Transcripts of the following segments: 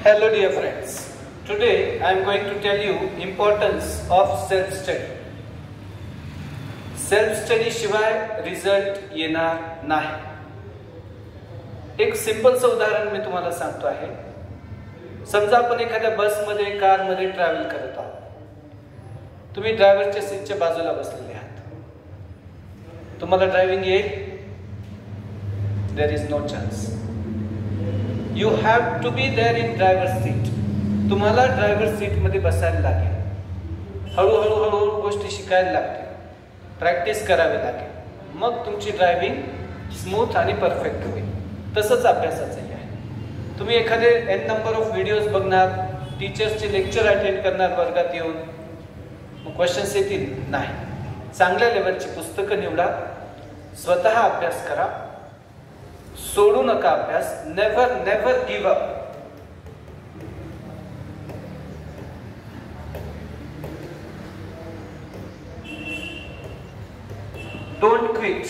Hello dear friends. Today I am going to tell you importance of self-study. Self-study शिवाय result येणार नाही. एक सिंपलचं उदाहरण मी तुम्हाला सांगतो आहे. समजा आपण एखाद्या बसमध्ये कारमध्ये ट्रॅव्हल करत आहात. तुम्ही ड्रायव्हरच्या सीटच्या बाजूला बसलेले आहात. तुम्हाला ड्रायव्हिंग येईल? There is no chance. You have to be there in driver's seat. तुम्हाला ड्रायव्हर सीट मध्ये बसायला लागेल. हळूहळू गोष्टी शिकायला लागतील. प्रॅक्टिस करावी लागेल. मग तुमची ड्रायव्हिंग स्मूथ आणि परफेक्ट होईल. तसंच अभ्यासाचंही आहे. तुम्ही एखादे n नंबर ऑफ व्हिडिओज बघणार, टीचर्सचे लेक्चर अटेंड करणार वर्गात येऊन, मग क्वेश्चन्स येतील? नाही. चांगल्या लेवलची पुस्तकं निवडा, स्वतः अभ्यास करा, सोडू नका अभ्यास. Never never give up. Don't quit.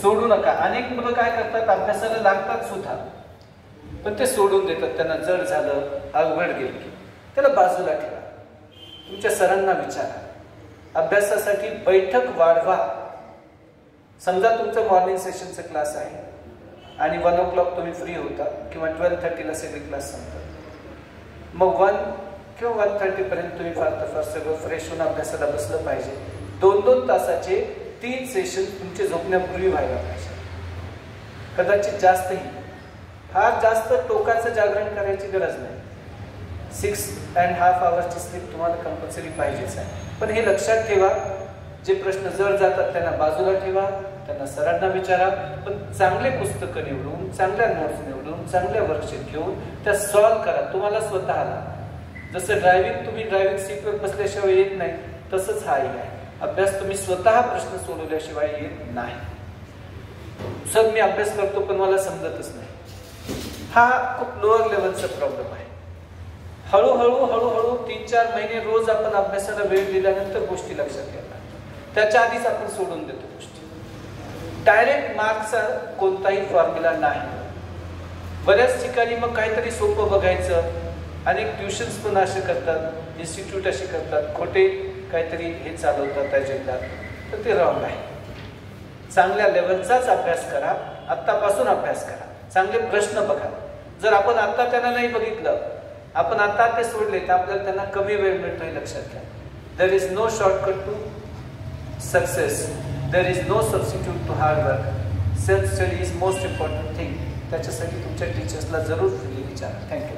सोडू नका. अनेक मुलं काय करतात, अभ्यासाला लागतात सुद्धा, पण ते सोडून देतात. त्यांना जड झालं, अवघड गेलं की त्याला बाजूला ठेवा. तुमच्या सरांना विचारा. अभ्यासासाठी बैठक वाढवा. समजा तुमचं मॉर्निंग सेशनचा क्लास आहे आणि 1 o'clock तुम्ही फ्री होता किंवा 12:30 ला सगळे क्लास संपतात. मग 1 किंवा 1:30 पर्यंत तुम्ही फार तर फार सगळं फ्रेश होऊन अभ्यासाला बसलं पाहिजे. 2-2 तासाचे 3 सेशन तुमचे झोपण्यापूर्वी व्हायला पाहिजे. कदाचित जास्तही. फार जास्त टोकाचं जागरण करायची गरज नाही. 6.5 hours स्लीप तुम्हाला कंपल्सरी पाहिजेच आहे. पण हे लक्षात ठेवा, जे प्रश्न जड जातात त्यांना बाजूला ठेवा, त्यांना सरांना विचारा. पण चांगले पुस्तकं निवडून, चांगल्या नोट्स निवडून, चांगल्या वर्कशीट घेऊन त्या सॉल्व्ह करा. तुम्हाला स्वतःला जसं तुम्ही ड्रायव्हिंग सीटवर बसल्याशिवाय येत नाही, तसंच हाही आहे. अभ्यास तुम्ही स्वतः प्रश्न सोडवल्याशिवाय येत नाही. सर मी अभ्यास करतो पण मला समजतच नाही, हा खूप लोअर लेवलचा प्रॉब्लेम आहे. हळूहळू 3-4 महिने रोज आपण अभ्यासाला वेळ दिल्यानंतर गोष्टी लक्षात येतात. त्याच्या आधीच आपण सोडून देतो गोष्टी. डायरेक्ट मार्क्सचा कोणताही फॉर्म्युला नाही. बऱ्याच ठिकाणी मग काहीतरी सोपं बघायचं. अनेक ट्युशन्स पण असे करतात, इन्स्टिट्यूट असे करतात, खोटे काहीतरी हे चालवतात अजेंडा. तर ते रॉंग आहे. चांगल्या लेवलचाच अभ्यास करा. आत्तापासून अभ्यास करा. चांगले प्रश्न बघा. जर आपण आत्ता त्यांना नाही बघितलं, आपण आता ते सोडले, तर आपल्याला त्यांना कमी वेळ मिळतोय. लक्षात घ्या. There is no shortcut to success. There is no substitute to hard work. Self study is most important thing. त्याच्यासाठी तुमच्या टीचर्सला जरूर विचारा. थँक्यू.